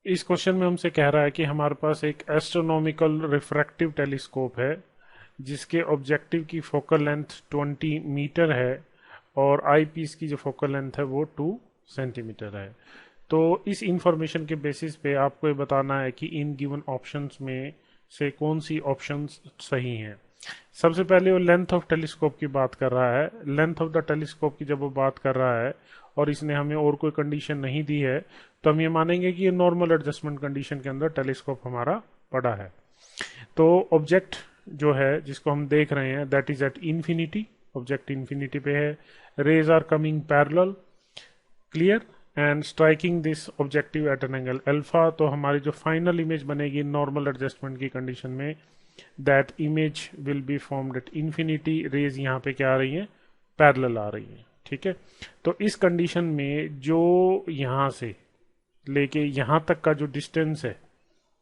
इस क्वेश्चन में हमसे कह रहा है कि हमारे पास एक एस्ट्रोनॉमिकल रिफ्रैक्टिव टेलीस्कोप है जिसके ऑब्जेक्टिव की फोकल लेंथ 20 मीटर है और आई पीस की जो फोकल लेंथ है वो 2 सेंटीमीटर है। तो इस इंफॉर्मेशन के बेसिस पे आपको ये बताना है कि इन गिवन ऑप्शंस में से कौन सी ऑप्शंस सही हैं। सबसे पहले वो लेंथ ऑफ टेलीस्कोप की बात कर रहा है। लेंथ ऑफ द टेलीस्कोप की जब वो बात कर रहा है और इसने हमें और कोई कंडीशन नहीं दी है तो हम ये मानेंगे कि ये नॉर्मल एडजस्टमेंट कंडीशन के अंदर टेलीस्कोप हमारा पड़ा है। तो ऑब्जेक्ट जो है जिसको हम देख रहे हैं that is at infinity, object infinity पे है। Rays are coming parallel, clear, and striking this objective at an angle alpha. तो हमारी जो फाइनल इमेज बनेगी नॉर्मल एडजस्टमेंट की कंडीशन में that image will be formed at infinity. Rays यहाँ पे क्या आ रही है, पैरेलल आ रही है, ठीक है। तो इस कंडीशन में जो यहाँ से लेके यहाँ तक का जो डिस्टेंस है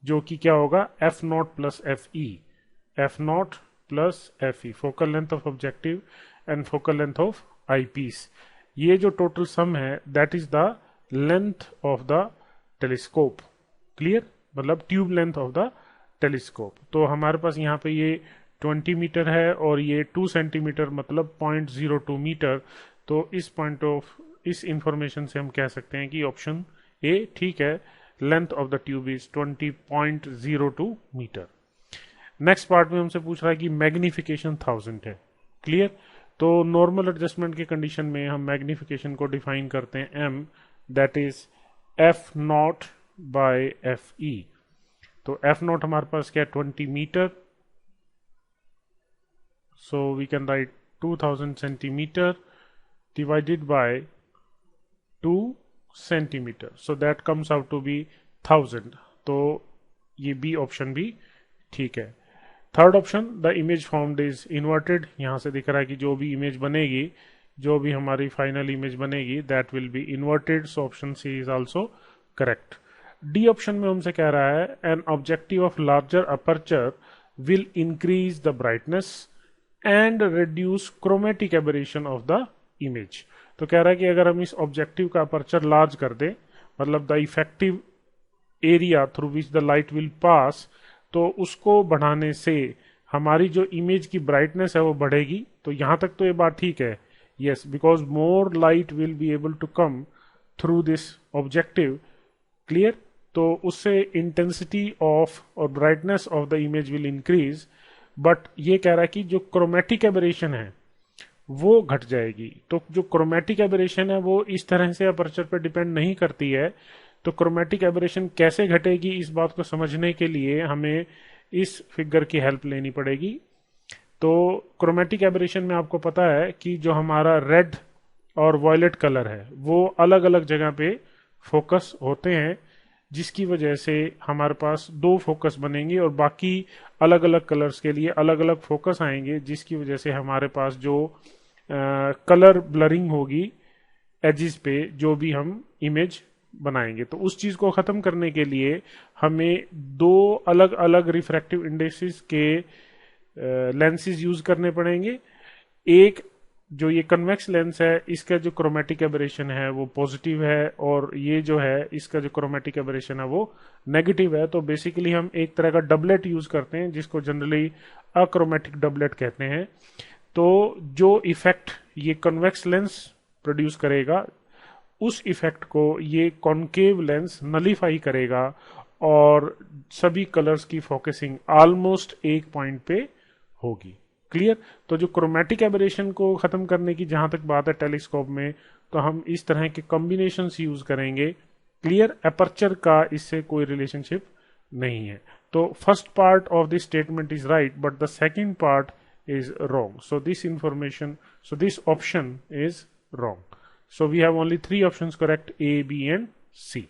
जो कि क्या होगा F naught plus F E, F naught plus F E, focal length of objective and focal length of eyepiece, ये जो टोटल सम है that is the length of the telescope. Clear, मतलब tube length of the telescope. तो हमारे पास यहाँ पे ये 20 metre है और ये 2 सेंटीमीटर मतलब 0.02 मीटर। तो इस पॉइंट ऑफ इस इंफॉर्मेशन से हम कह सकते हैं कि ऑप्शन ए ठीक है, length of the tube is 20.02 metre. Next part में हमसे पूछ रहा है कि मैग्निफिकेशन 1000 है। क्लियर, तो नॉर्मल एडजस्टमेंट की कंडीशन में हम मैग्निफिकेशन को डिफाइन करते हैं M, that is F nought by F E. तो एफ नॉट हमारे पास क्या है 20 metre, so we can write 2000 centimetre divided by 2 centimetre, so that comes out to be 1000। तो ये बी ऑप्शन भी ठीक है। Third option, the image formed is inverted, यहां से दिख रहा है कि जो भी इमेज बनेगी, जो भी हमारी फाइनल इमेज बनेगी that will be inverted, so option C is also correct. D option में हमसे कह रहा है an objective of larger aperture will increase the brightness and reduce chromatic aberration of the image. तो कह रहा है कि अगर हम इस ऑब्जेक्टिव का अपर्चर लार्ज कर दें, मतलब the effective area through which the light will pass, तो उसको बढ़ाने से हमारी जो इमेज की ब्राइटनेस है वो बढ़ेगी। तो यहां तक तो ये बात ठीक है, yes, because more light will be able to come through this objective. Clear, तो उससे इंटेंसिटी ऑफ और brightness of the image will increase. But ये कह रहा है कि जो क्रोमेटिक एबरेशन है वो घट जाएगी। तो जो क्रोमेटिक एबरेशन है वो इस तरह से अपर्चर पर डिपेंड नहीं करती है। तो क्रोमेटिक एबरेशन कैसे घटेगी इस बात को समझने के लिए हमें इस फिगर की हेल्प लेनी पड़ेगी। तो क्रोमेटिक एबरेशन में आपको पता है कि जो हमारा रेड और वॉयलेट कलर है वो अलग अलग जगह पे फोकस होते हैं, जिसकी वजह से हमारे पास 2 फोकस बनेंगे और बाकी अलग अलग कलर्स के लिए अलग अलग फोकस आएंगे, जिसकी वजह से हमारे पास जो कलर ब्लरिंग होगी एजिस पे जो भी हम इमेज बनाएंगे। तो उस चीज को खत्म करने के लिए हमें 2 अलग अलग रिफ्रैक्टिव इंडेक्सेस के लेंसेज यूज करने पड़ेंगे। एक जो ये कन्वेक्स लेंस है इसका जो क्रोमेटिक एबरेशन है वो पॉजिटिव है और ये जो है इसका जो क्रोमेटिक एबरेशन है वो नेगेटिव है। तो बेसिकली हम एक तरह का डबलेट यूज करते हैं जिसको जनरली अक्रोमेटिक डबलेट कहते हैं। तो जो इफेक्ट ये कन्वेक्स लेंस प्रोड्यूस करेगा उस इफेक्ट को ये कॉन्केव लेंस नलीफाई करेगा और सभी कलर्स की फोकसिंग ऑलमोस्ट एक पॉइंट पे होगी। क्लियर, तो जो क्रोमेटिक एबरेशन को खत्म करने की जहां तक बात है टेलीस्कोप में, तो हम इस तरह के कॉम्बिनेशंस यूज करेंगे। क्लियर, अपर्चर का इससे कोई रिलेशनशिप नहीं है। तो first part of this statement is right but the second part is wrong. So this information, so this option is wrong. So we have only 3 options correct, A, B and C.